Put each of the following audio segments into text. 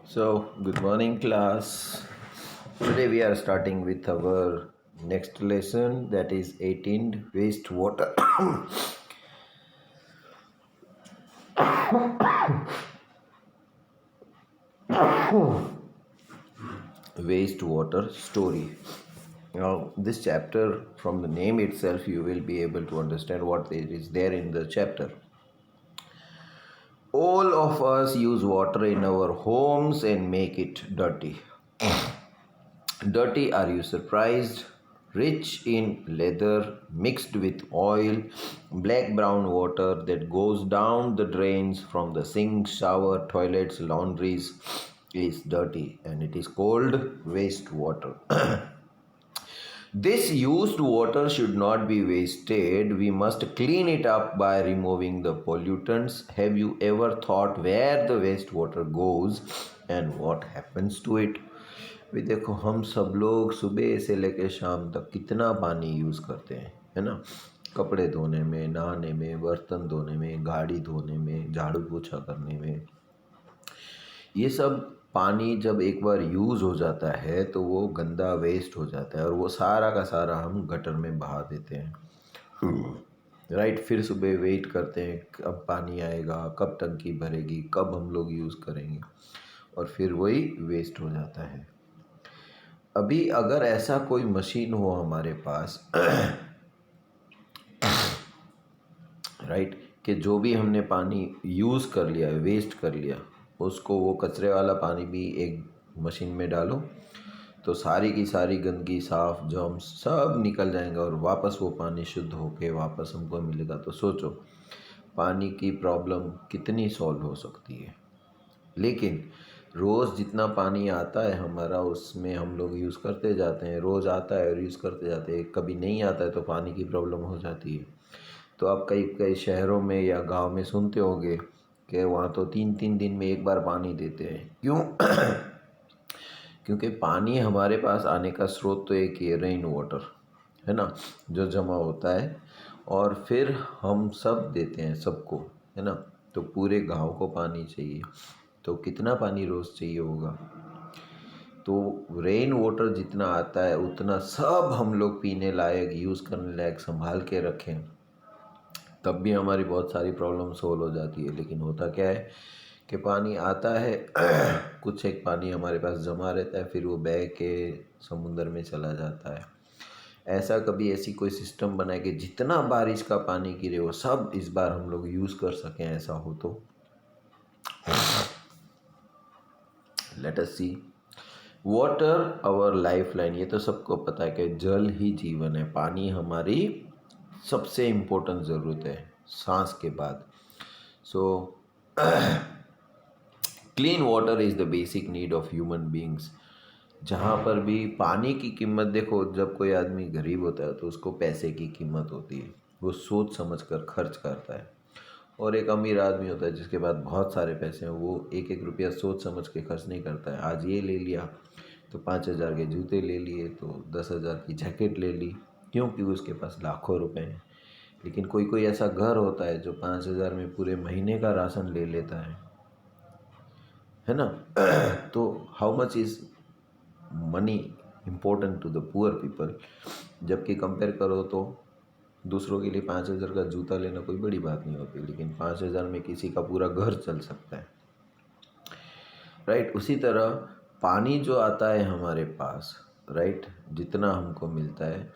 So, good morning, class. Today we are starting with our next lesson, that is 18 wastewater. Wastewater story. Now, this chapter, from the name itself, you will be able to understand what is there in the chapter. All of us use water in our homes and make it dirty. Dirty, are you surprised? Rich in leather, mixed with oil, black brown water that goes down the drains from the sink, shower, toilets, laundries is dirty and it is called wastewater. This used water should not be wasted. We must clean it up by removing the pollutants. Have you ever thought where the wastewater goes and what happens to it? भी देखो, हम सब लोग सुबह से लेकर शाम तक कितना पानी यूज़ करते हैं, है ना। कपड़े धोने में, नहाने में, बर्तन धोने में, गाड़ी धोने में, झाड़ू पोछा करने में। ये सब पानी जब एक बार यूज़ हो जाता है तो वो गंदा वेस्ट हो जाता है और वो सारा का सारा हम गटर में बहा देते हैं। राइट, फिर सुबह वेट करते हैं कब पानी आएगा, कब टंकी भरेगी, कब हम लोग यूज़ करेंगे, और फिर वही वेस्ट हो जाता है। अभी अगर ऐसा कोई मशीन हो हमारे पास राइट, कि जो भी हमने पानी यूज़ कर लिया, वेस्ट कर लिया, उसको वो कचरे वाला पानी भी एक मशीन में डालो तो सारी की सारी गंदगी, साफ जर्म्स सब निकल जाएंगे और वापस वो पानी शुद्ध होके वापस हमको मिलेगा। तो सोचो पानी की प्रॉब्लम कितनी सॉल्व हो सकती है। लेकिन रोज़ जितना पानी आता है हमारा, उसमें हम लोग यूज़ करते जाते हैं, रोज़ आता है और यूज़ करते जाते हैं, कभी नहीं आता है तो पानी की प्रॉब्लम हो जाती है। तो आप कई कई शहरों में या गांव में सुनते होंगे कि वहाँ तो 3-3 दिन में एक बार पानी देते हैं। क्यों? क्योंकि पानी हमारे पास आने का स्रोत तो एक ही है, रेन वाटर, है ना, जो जमा होता है और फिर हम सब देते हैं सबको, है ना। तो पूरे गांव को पानी चाहिए, तो कितना पानी रोज़ चाहिए होगा। तो रेन वाटर जितना आता है उतना सब हम लोग पीने लायक, यूज़ करने लायक संभाल के रखें, तब भी हमारी बहुत सारी प्रॉब्लम सोल्व हो जाती है। लेकिन होता क्या है कि पानी आता है कुछ एक पानी हमारे पास जमा रहता है, फिर वो बह के समुंदर में चला जाता है। ऐसा कभी ऐसी कोई सिस्टम बनाए कि जितना बारिश का पानी गिरे वो सब इस बार हम लोग यूज़ कर सकें, ऐसा हो तो। Let us see. Water our life line, ये तो सबको पता है कि जल ही जीवन है। पानी हमारी सबसे इम्पोर्टेंट ज़रूरत है सांस के बाद। सो clean water is the basic need of human beings. जहाँ पर भी पानी की कीमत देखो, जब कोई आदमी गरीब होता है तो उसको पैसे की कीमत होती है, वो सोच समझ कर खर्च करता है। और एक अमीर आदमी होता है जिसके पास बहुत सारे पैसे हैं, वो एक एक रुपया सोच समझ के खर्च नहीं करता है। आज ये ले लिया तो 5,000 के जूते ले लिए, तो 10,000 की जैकेट ले ली, क्योंकि उसके पास लाखों रुपए हैं। लेकिन कोई कोई ऐसा घर होता है जो 5,000 में पूरे महीने का राशन ले लेता है ना। तो how much is money important to the poor people. जबकि कंपेयर करो तो दूसरों के लिए 5,000 का जूता लेना कोई बड़ी बात नहीं होती, लेकिन 5,000 में किसी का पूरा घर चल सकता है। राइट, उसी तरह पानी जो आता है हमारे पास, राइट, जितना हमको मिलता है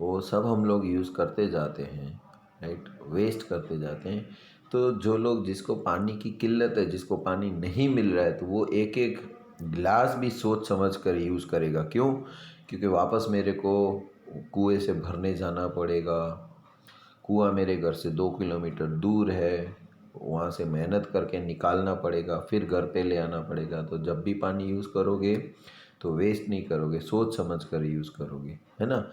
वो सब हम लोग यूज़ करते जाते हैं, राइट, वेस्ट करते जाते हैं। तो जो लोग, जिसको पानी की किल्लत है, जिसको पानी नहीं मिल रहा है, तो वो एक एक गिलास भी सोच समझ कर यूज़ करेगा। क्यों? क्योंकि वापस मेरे को कुएं से भरने जाना पड़ेगा, कुआं मेरे घर से 2 किलोमीटर दूर है, वहाँ से मेहनत करके निकालना पड़ेगा, फिर घर पे ले आना पड़ेगा। तो जब भी पानी यूज़ करोगे तो वेस्ट नहीं करोगे, सोच समझ कर यूज़ करोगे, है ना।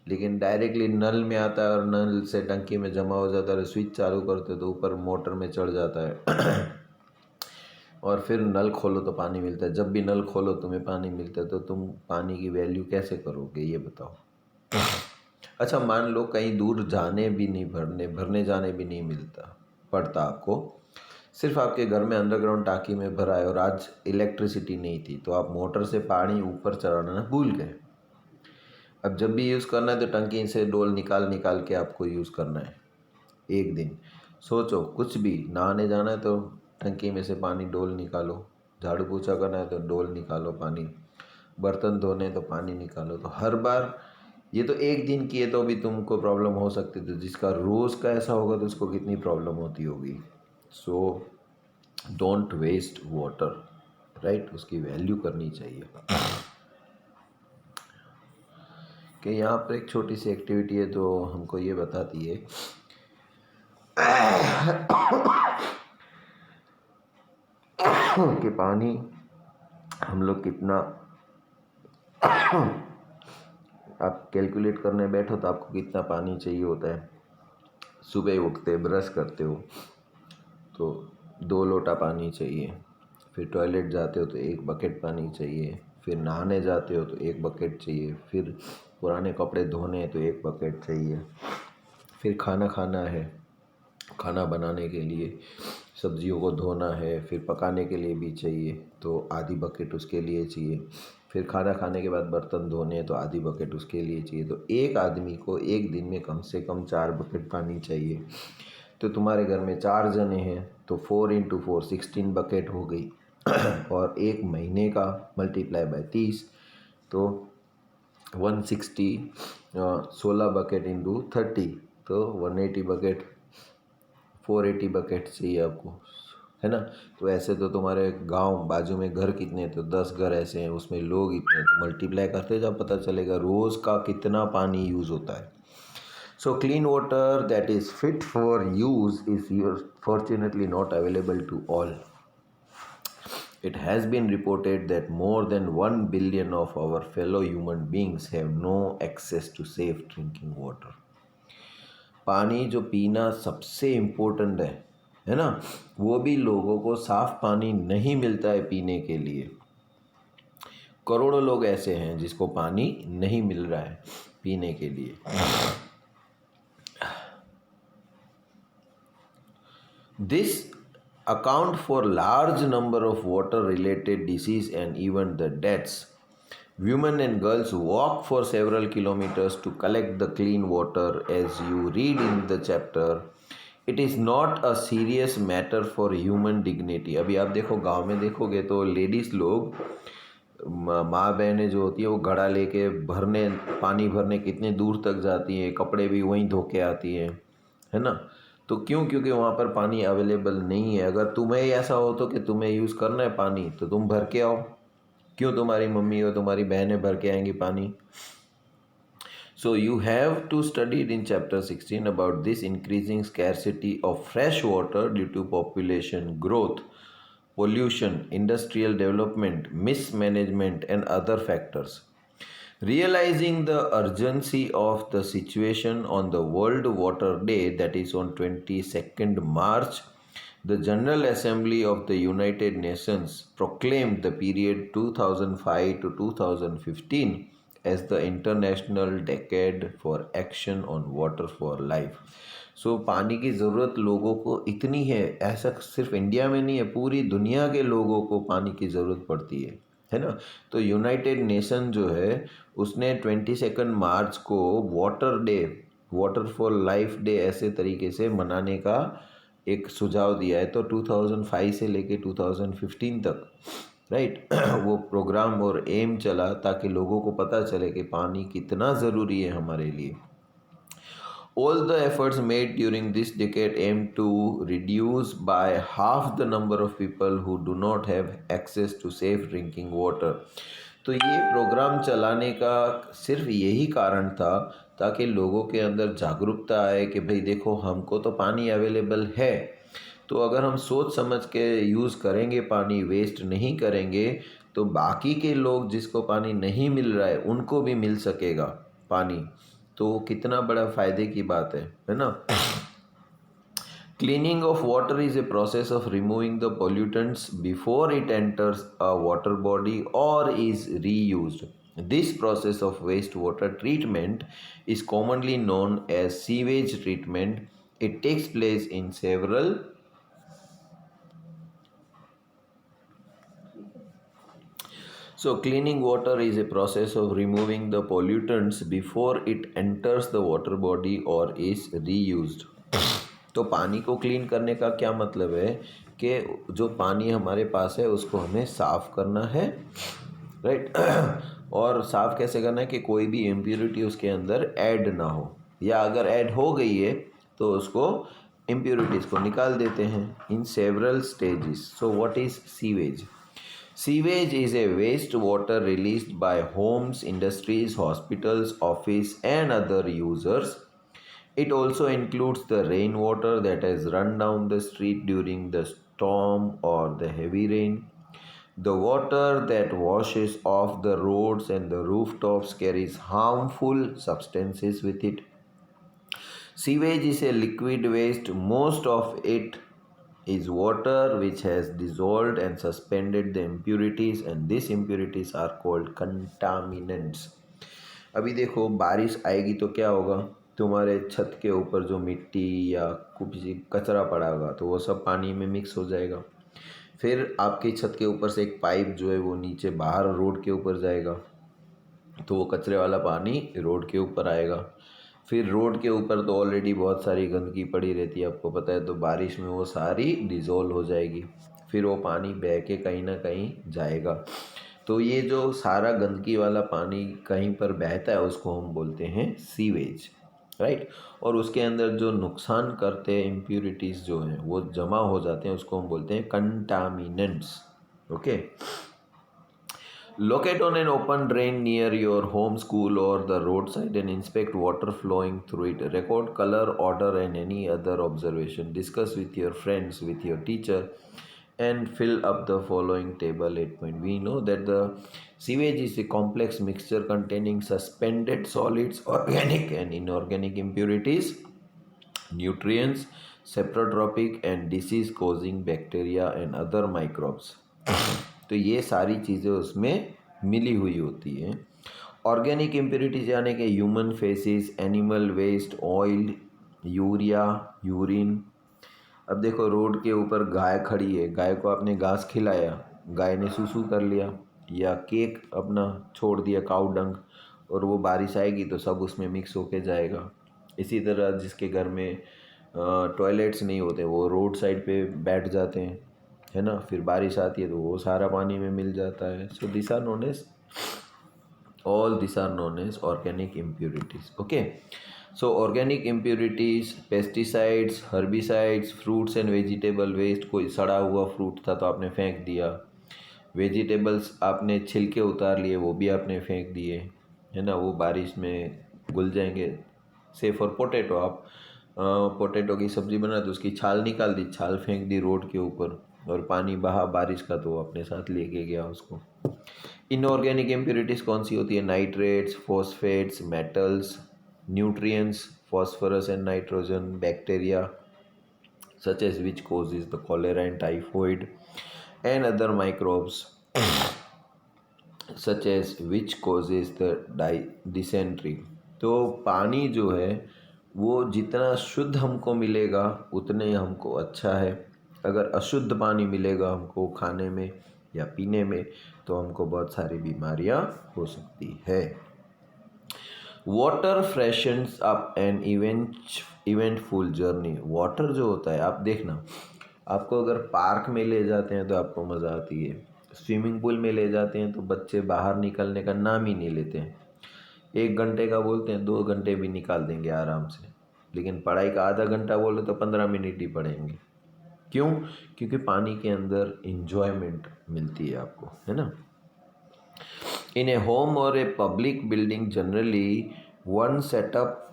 लेकिन डायरेक्टली नल में आता है और नल से टंकी में जमा हो जाता है, स्विच चालू करते तो ऊपर मोटर में चढ़ जाता है और फिर नल खोलो तो पानी मिलता है। जब भी नल खोलो तुम्हें पानी मिलता है, तो तुम पानी की वैल्यू कैसे करोगे, ये बताओ। अच्छा, मान लो कहीं दूर जाने भी नहीं, भरने जाने भी नहीं मिलता पड़ता आपको, सिर्फ आपके घर में अंडरग्राउंड टाँकी में भरा है और आज इलेक्ट्रिसिटी नहीं थी तो आप मोटर से पानी ऊपर चढ़ाना भूल गए। अब जब भी यूज़ करना है तो टंकी से डोल निकाल निकाल के आपको यूज़ करना है। एक दिन सोचो, कुछ भी नहाने जाना है तो टंकी में से पानी डोल निकालो, झाड़ू पोछा करना है तो डोल निकालो पानी, बर्तन धोने तो पानी निकालो। तो हर बार ये तो एक दिन की है तो भी तुमको प्रॉब्लम हो सकती है, तो जिसका रोज़ का ऐसा होगा तो उसको कितनी प्रॉब्लम होती होगी। So don't waste water, right, उसकी वैल्यू करनी चाहिए। कि यहाँ पर एक छोटी सी एक्टिविटी है जो हमको ये बताती है कि पानी हम लोग कितना आप कैलकुलेट करने बैठो तो आपको कितना पानी चाहिए होता है। सुबह उठते ब्रश करते हो तो 2 लोटा पानी चाहिए, फिर टॉयलेट जाते हो तो 1 बकेट पानी चाहिए, फिर नहाने जाते हो तो 1 बकेट चाहिए, फिर पुराने कपड़े धोने हैं तो 1 बकेट चाहिए, फिर खाना खाना है, खाना बनाने के लिए सब्जियों को धोना है, फिर पकाने के लिए भी चाहिए तो आधी बकेट उसके लिए चाहिए, फिर खाना खाने के बाद बर्तन धोने हैं तो आधी बकेट उसके लिए चाहिए। तो एक आदमी को एक दिन में कम से कम 4 बकेट पानी चाहिए। तो तुम्हारे घर में 4 जने हैं तो 4 × 4 16 बकेट हो गई और एक महीने का मल्टीप्लाई बाय 30 तो 160 16 बकेट इंटू 30 तो 180 बकेट, 480 बकेट चाहिए आपको, है ना। तो ऐसे तो तुम्हारे गांव बाजू में घर कितने, तो 10 घर ऐसे हैं उसमें लोग इतने, तो मल्टीप्लाई करते जब पता चलेगा रोज़ का कितना पानी यूज़ होता है। So clean water that is fit for use is fortunately not available to all. It has been reported that more than 1 billion of our fellow human beings have no access to safe drinking water. पानी जो पीना सबसे important है ना, वो भी लोगों को साफ पानी नहीं मिलता है पीने के लिए। करोड़ों लोग ऐसे हैं जिसको पानी नहीं मिल रहा है पीने के लिए। This account for large number of water related disease and even the deaths. Women and girls walk for several kilometers to collect the clean water. As you read in the chapter, it is not a serious matter for human dignity. अभी आप देखो गांव में देखोगे तो ladies लोग, माँ बहनें जो होती है वो घड़ा लेके भरने, पानी भरने कितने दूर तक जाती हैं, कपड़े भी वहीं धो के आती हैं, है ना। तो क्यों? क्योंकि वहाँ पर पानी अवेलेबल नहीं है। अगर तुम्हें ऐसा हो तो कि तुम्हें यूज़ करना है पानी तो तुम भर के आओ, क्यों तुम्हारी मम्मी और तुम्हारी बहनें भर के आएंगी पानी। So you have to study in chapter 16 about this increasing scarcity of fresh water due to population growth, pollution, industrial development, mismanagement and other factors. Realizing the urgency of the situation on the World Water Day, that is on 22nd March, the General Assembly of the United Nations proclaimed the period 2005 to 2015 as the International Decade for Action on Water for Life. सो पानी की ज़रूरत लोगों को इतनी है, ऐसा सिर्फ India में नहीं है, पूरी दुनिया के लोगों को पानी की ज़रूरत पड़ती है ना। तो यूनाइटेड नेशन जो है उसने 22 मार्च को water day, water for life day ऐसे तरीके से मनाने का एक सुझाव दिया है। तो 2005 से लेके 2015 तक, राइट, वो प्रोग्राम और एम चला ताकि लोगों को पता चले कि पानी कितना ज़रूरी है हमारे लिए। All the efforts made during this decade aim to reduce by half the number of people who do not have access to safe drinking water. तो ये प्रोग्राम चलाने का सिर्फ यही कारण था ताकि लोगों के अंदर जागरूकता आए कि भाई देखो हमको तो पानी अवेलेबल है, तो अगर हम सोच समझ के यूज़ करेंगे, पानी वेस्ट नहीं करेंगे, तो बाकी के लोग जिसको पानी नहीं मिल रहा है उनको भी मिल सकेगा पानी। तो कितना बड़ा फ़ायदे की बात है ना। Cleaning of water is a process of removing the pollutants before it enters a water body or is reused. This process of wastewater treatment is commonly known as sewage treatment. It takes place in several So, cleaning water is a process of removing the pollutants before it enters the water body or is reused. तो पानी को clean करने का क्या मतलब है कि जो पानी हमारे पास है उसको हमें साफ़ करना है, राइट। और साफ़ कैसे करना है कि कोई भी इम्प्योरिटी उसके अंदर ऐड ना हो, या अगर ऐड हो गई है तो उसको इम्प्योरिटीज़ को निकाल देते हैं in several stages. So what is sewage? Sewage is a wastewater released by homes, industries, hospitals, office and other users. It also includes the rainwater that has run down the street during the storm or the heavy rain. The water that washes off the roads and the rooftops carries harmful substances with it. Sewage is a liquid waste. Most of it is water which has dissolved and suspended the impurities, and these impurities are called contaminants. अभी देखो बारिश आएगी तो क्या होगा, तुम्हारे छत के ऊपर जो मिट्टी या कुछ कचरा पड़ा होगा तो वो सब पानी में मिक्स हो जाएगा। फिर आपकी छत के ऊपर से एक पाइप जो है वो नीचे बाहर रोड के ऊपर जाएगा, तो वो कचरे वाला पानी रोड के ऊपर आएगा। फिर रोड के ऊपर तो ऑलरेडी बहुत सारी गंदगी पड़ी रहती है, आपको पता है, तो बारिश में वो सारी डिज़ोल्व हो जाएगी। फिर वो पानी बह के कहीं ना कहीं जाएगा। तो ये जो सारा गंदगी वाला पानी कहीं पर बहता है उसको हम बोलते हैं सीवेज, राइट। और उसके अंदर जो नुकसान करते हैं इम्प्यूरिटीज़ जो हैं वो जमा हो जाते हैं, उसको हम बोलते हैं contaminants. Okay. Locate on an open drain near your home, school, or the roadside and inspect water flowing through it. Record color, odor, and any other observation. Discuss with your friends, with your teacher, and fill up the following table 8. We know that the sewage is a complex mixture containing suspended solids, organic and inorganic impurities, nutrients, saprotropic and disease causing bacteria and other microbes. तो ये सारी चीज़ें उसमें मिली हुई होती हैं। Organic impurities यानी कि human faeces, animal waste, oil, urea, urine. अब देखो रोड के ऊपर गाय खड़ी है, गाय को आपने घास खिलाया, गाय ने सूसू कर लिया या केक अपना छोड़ दिया, काऊ डंग, और वो बारिश आएगी तो सब उसमें मिक्स होके जाएगा। इसी तरह जिसके घर में टॉयलेट्स नहीं होते वो रोड साइड पे बैठ जाते हैं, है ना, फिर बारिश आती है तो वो सारा पानी में मिल जाता है। So this are known as all these are known as organic impurities. Okay, so organic impurities, pesticides, herbicides, fruits and vegetable waste। कोई सड़ा हुआ फ्रूट था तो आपने फेंक दिया, वेजिटेबल्स आपने छिलके उतार लिए वो भी आपने फेंक दिए, है ना, वो बारिश में घुल जाएंगे। से फॉर पोटैटो, आप पोटैटो की सब्ज़ी बना तो उसकी छाल निकाल दी, छाल फेंक दी रोड के ऊपर, और पानी बहा बारिश का तो वो अपने साथ लेके गया उसको। इनऑर्गेनिक इम्प्योरिटीज़ कौन सी होती है? Nitrates, phosphates, metals, nutrients, phosphorus and nitrogen, bacteria such as which causes the cholera and typhoid, and other microbes such as which causes the dysentery। तो पानी जो है वो जितना शुद्ध हमको मिलेगा उतने हमको अच्छा है। अगर अशुद्ध पानी मिलेगा हमको खाने में या पीने में तो हमको बहुत सारी बीमारियां हो सकती है। Water freshens up an eventful journey. Water जो होता है, आप देखना, आपको अगर पार्क में ले जाते हैं तो आपको मज़ा आती है, स्विमिंग पूल में ले जाते हैं तो बच्चे बाहर निकलने का नाम ही नहीं लेते हैं। 1 घंटे का बोलते हैं 2 घंटे भी निकाल देंगे आराम से, लेकिन पढ़ाई का आधा घंटा बोले तो 15 मिनट ही पढ़ेंगे। क्यों? क्योंकि पानी के अंदर इंजॉयमेंट मिलती है आपको, है ना। In a home or a public building, generally one setup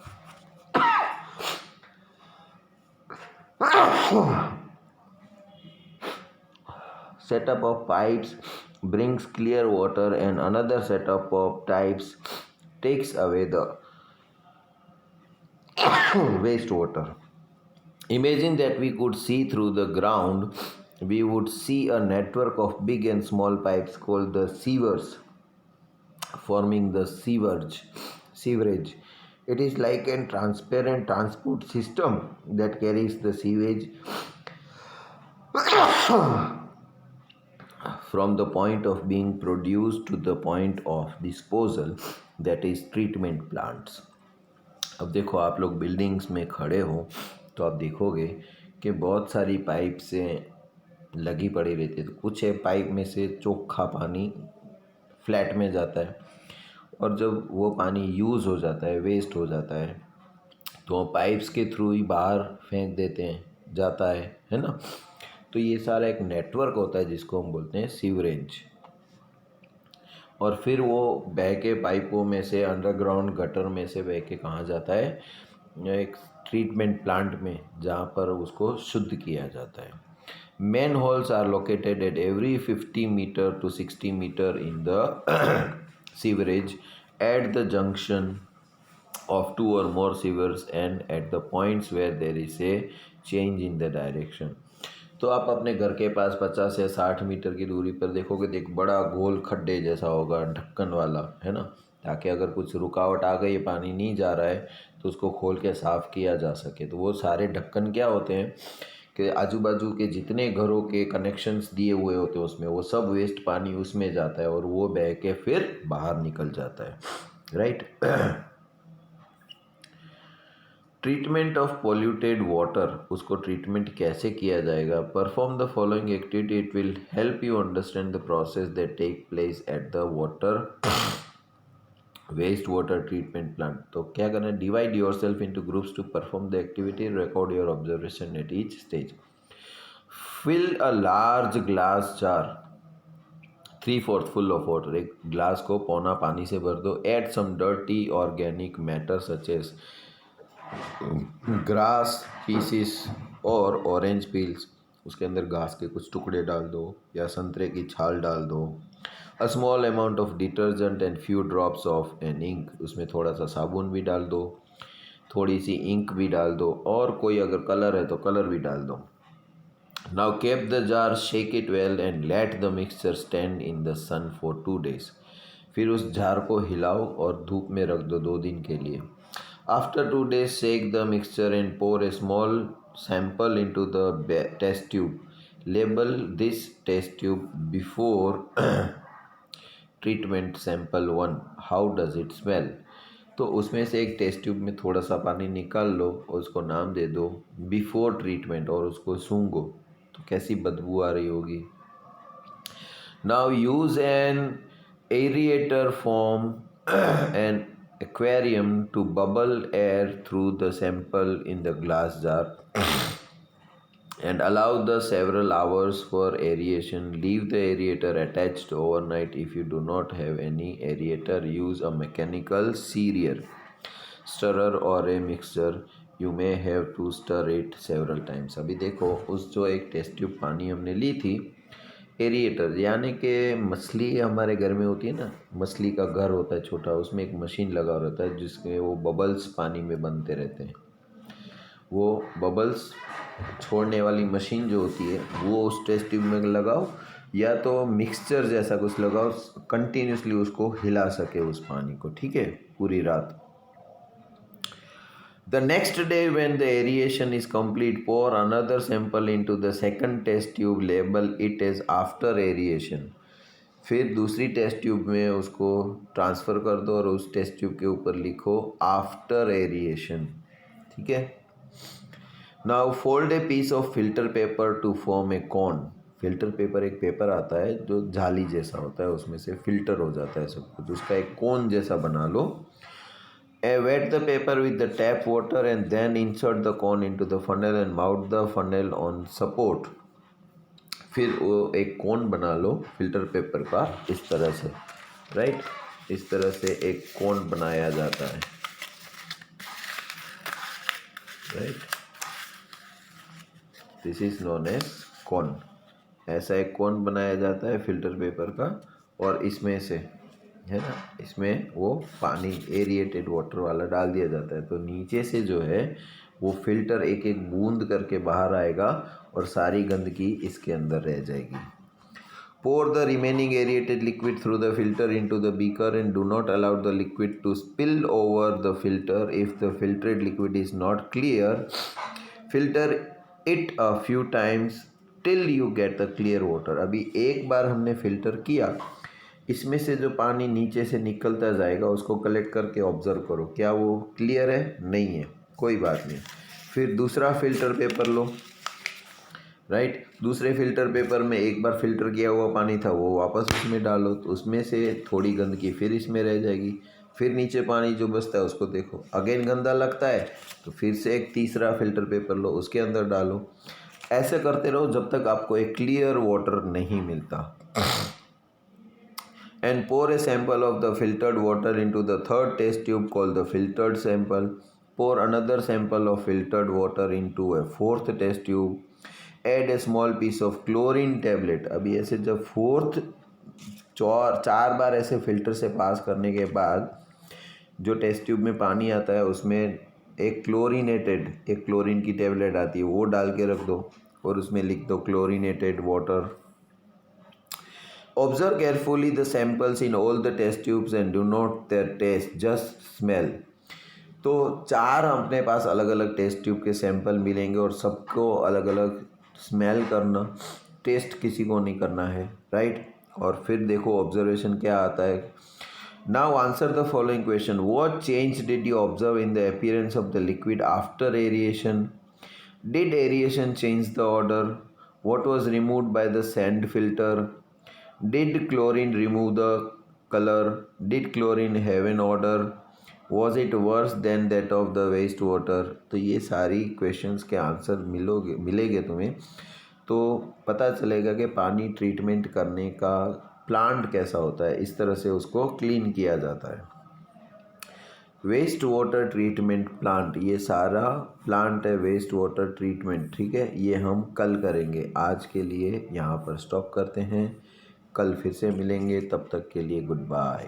of pipes brings clear water and another setup of pipes takes away the wastewater. Imagine that we could see through the ground. We would see a network of big and small pipes called the sewers, forming the sewerage. It is like a transparent transport system that carries the sewage from the point of being produced to the point of disposal, that is treatment plants. अब देखो आप लोग buildings में खड़े हो तो आप देखोगे कि बहुत सारी पाइप से लगी पड़ी रहती है, तो कुछ है पाइप में से चोखा पानी फ्लैट में जाता है, और जब वो पानी यूज़ हो जाता है, वेस्ट हो जाता है, तो पाइप्स के थ्रू ही बाहर फेंक देते हैं, जाता है ना। तो ये सारा एक नेटवर्क होता है जिसको हम बोलते हैं सीवरेज, और फिर वो बह के पाइपों में से अंडरग्राउंड गटर में से बह के कहाँ जाता है, एक ट्रीटमेंट प्लांट में, जहाँ पर उसको शुद्ध किया जाता है। Manholes are located at every 50 metre to 60 metre in the sewerage at the junction of two or more sewers and at the points where there is a change in the direction। तो आप अपने घर के पास 50 या 60 metre की दूरी पर देखोगे तो एक बड़ा गोल खड्डे जैसा होगा, ढक्कन वाला, है ना, ताकि अगर कुछ रुकावट आ गई, पानी नहीं जा रहा है, तो उसको खोल के साफ़ किया जा सके। तो वो सारे ढक्कन क्या होते हैं कि आजू बाजू के जितने घरों के कनेक्शंस दिए हुए होते हैं उसमें, वो सब वेस्ट पानी उसमें जाता है और वो बह के फिर बाहर निकल जाता है, right. Treatment of polluted water, उसको ट्रीटमेंट कैसे किया जाएगा। Perform the following activity, it will help you understand the process that take place at the water waste water treatment plant. तो क्या करना है, divide yourself into groups to perform the activity, record your observation at each stage. Fill a large glass jar 3/4 full of water, एक glass को पौना पानी से भर दो। Add some dirty organic matter such as grass pieces और orange peels, उसके अंदर घास के कुछ टुकड़े डाल दो या संतरे की छाल डाल दो। A small amount of detergent and few drops of an ink, उसमें थोड़ा सा साबुन भी डाल दो, थोड़ी सी इंक भी डाल दो, और कोई अगर कलर है तो कलर भी डाल दो। Now keep the jar, shake it well and let the mixture stand in the sun for 2 days। फिर उस जार को हिलाओ और धूप में रख दो 2 दिन के लिए। After 2 days, shake the mixture and pour a small sample into the test tube. Label this test tube before treatment sample 1. How does it smell? तो उसमें से एक टेस्ट ट्यूब में थोड़ा सा पानी निकाल लो और उसको नाम दे दो बिफोर ट्रीटमेंट, और उसको सूंघो तो कैसी बदबू आ रही होगी। Now use an aerator form and aquarium to bubble air through the sample in the glass jar and allow the several hours for aeration. Leave the aerator attached overnight. If you do not have any aerator, use a mechanical searer, stirrer or a mixer. You may have to stir it several times। अभी देखो उस जो एक test tube पानी हमने ली थी, एरिएटर यानी कि मछली हमारे घर में होती है ना, मछली का घर होता है छोटा, उसमें एक मशीन लगा रहता है जिसमें वो बबल्स पानी में बनते रहते हैं। वो बबल्स छोड़ने वाली मशीन जो होती है वो उस टेस्ट ट्यूब में लगाओ, या तो मिक्सचर जैसा कुछ लगाओ, कंटिन्यूसली उसको हिला सके उस पानी को, ठीक है, पूरी रात। The next day when the aeration is complete, pour another sample into the second test tube, label it as after aeration। फिर दूसरी टेस्ट ट्यूब में उसको ट्रांसफ़र कर दो और उस टेस्ट ट्यूब के ऊपर लिखो आफ्टर एरिएशन, ठीक है। Now fold a piece of filter paper to form a cone. Filter paper एक पेपर आता है जो जाली जैसा होता है, उसमें से फिल्टर हो जाता है सब कुछ, उसका एक कोन जैसा बना लो। Wet the paper with the tap water and then insert the cone into the funnel and mount the funnel on support। फिर वो एक कोन बना लो फिल्टर पेपर का इस तरह से, राइट, इस तरह से एक कोन बनाया जाता है, right, this is known as cone. ऐसा एक कोन बनाया जाता है फिल्टर पेपर का, और इसमें से, है ना, इसमें वो पानी एरिएटेड वाटर वाला डाल दिया जाता है, तो नीचे से जो है वो फिल्टर एक एक बूंद करके बाहर आएगा और सारी गंदगी इसके अंदर रह जाएगी। Pour the remaining aerated liquid through the filter into the beaker and do not allow the liquid to spill over the filter. If the filtered liquid is not clear, filter it a few times till you get the clear water. अभी एक बार हमने filter किया, इसमें से जो पानी नीचे से निकलता जाएगा उसको कलेक्ट करके ऑब्ज़र्व करो, क्या वो क्लियर है? नहीं है, कोई बात नहीं। फिर दूसरा फ़िल्टर पेपर लो, राइट। दूसरे फ़िल्टर पेपर में एक बार फ़िल्टर किया हुआ पानी था वो वापस उसमें डालो, तो उसमें से थोड़ी गंदगी फिर इसमें रह जाएगी। फिर नीचे पानी जो बचता है उसको देखो, अगेन गंदा लगता है तो फिर से एक तीसरा फ़िल्टर पेपर लो, उसके अंदर डालो। ऐसे करते रहो जब तक आपको एक क्लियर वाटर नहीं मिलता। And pour a sample of the filtered water into the third test tube called the filtered sample. Pour another sample of filtered water into a fourth test tube. Add a small piece of chlorine tablet. अभी ऐसे जब fourth चार बार ऐसे filter से पास करने के बाद जो टेस्ट ट्यूब में पानी आता है उसमें एक क्लोरीन की टेबलेट आती है, वो डाल के रख दो और उसमें लिख दो chlorinated water. Observe carefully the samples in all the test tubes and do not their taste, just smell. तो चार अपने पास अलग अलग टेस्ट ट्यूब के सैंपल मिलेंगे और सबको अलग अलग स्मेल करना, टेस्ट किसी को नहीं करना है, राइट। और फिर देखो ऑब्जर्वेशन क्या आता है। Now answer the following question. What change did you observe in the appearance of the liquid after aeration? Did aeration change the order? What was removed by the sand filter? Did chlorine remove the color? Did chlorine have an odor? Was it worse than that of the wastewater? तो ये सारी questions के answer मिलेंगे तुम्हें, तो पता चलेगा कि पानी ट्रीटमेंट करने का प्लांट कैसा होता है, इस तरह से उसको क्लीन किया जाता है। वेस्ट वाटर ट्रीटमेंट प्लांट, ये सारा प्लांट है वेस्ट वाटर ट्रीटमेंट, ठीक है। ये हम कल करेंगे, आज के लिए यहाँ पर स्टॉप करते हैं, कल फिर से मिलेंगे, तब तक के लिए गुड बाय।